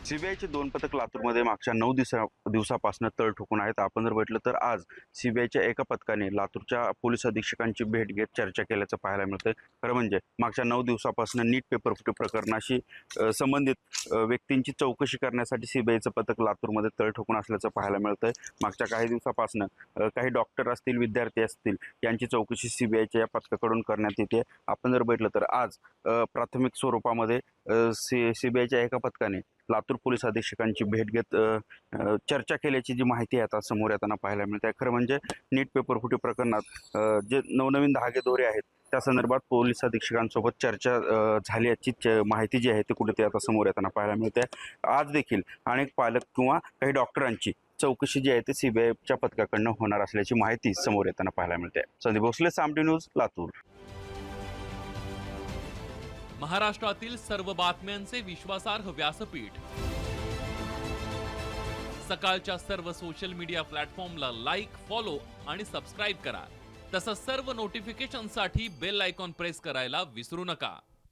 सीबीआयचे 2 पथक लातूरमध्ये मागच्या 9 दिवसापासून तळ ठोकून आहेत. आपण जर बघितलं तर आज सीबीआयच्या एका पथकाने लातूरच्या पोलीस अधीक्षकांची भेट घेत चर्चा केल्याचं पाहायला मिळतंय. खरं म्हणजे मागच्या 9 दिवसापासून नीट पेपरफुटी प्रकरणाशी संबंधित व्यक्तींची चौकशी करण्यासाठी सीबीआयचं पथक लातूरमध्ये तळ ठोकून असल्याचं पाहायला मिळतंय. मागच्या काही दिवसापासून काही डॉक्टर असतील, विद्यार्थी असतील यांची चौकशी सीबीआयच्या या पथकाकडून करण्यात येते. आपण जर बघितलं तर आज प्राथमिक स्वरूपामध्ये सीबीआयच्या एका पथकाने लातूर पोलीस अधीक्षकांची भेट घेत चर्चा केल्याची जी माहिती आहे आता समोर येताना पाहायला मिळते. खरं म्हणजे नीट पेपरफुटी प्रकरणात जे नवनवीन धागेदोरे आहेत त्या संदर्भात पोलीस अधीक्षकांसोबत चर्चा झाल्याची माहिती जी आहे ती कुठे आता समोर येताना पाहायला मिळते. आज देखील अनेक पालक किंवा काही डॉक्टरांची चौकशी जी आहे ती सीबीआयच्या पथकाकडनं होणार असल्याची माहिती समोर येताना पाहायला मिळते. संदीप भोसले, सामटी न्यूज, लातूर. महाराष्ट्रातील सर्व बातम्यांचे विश्वासार्ह व्यासपीठ. सकाळच्या सर्व सोशल मीडिया प्लॅटफॉर्मला लाईक, फॉलो आणि सबस्क्राईब करा. तसंच सर्व नोटिफिकेशनसाठी बेल आयकॉन प्रेस करायला विसरू नका.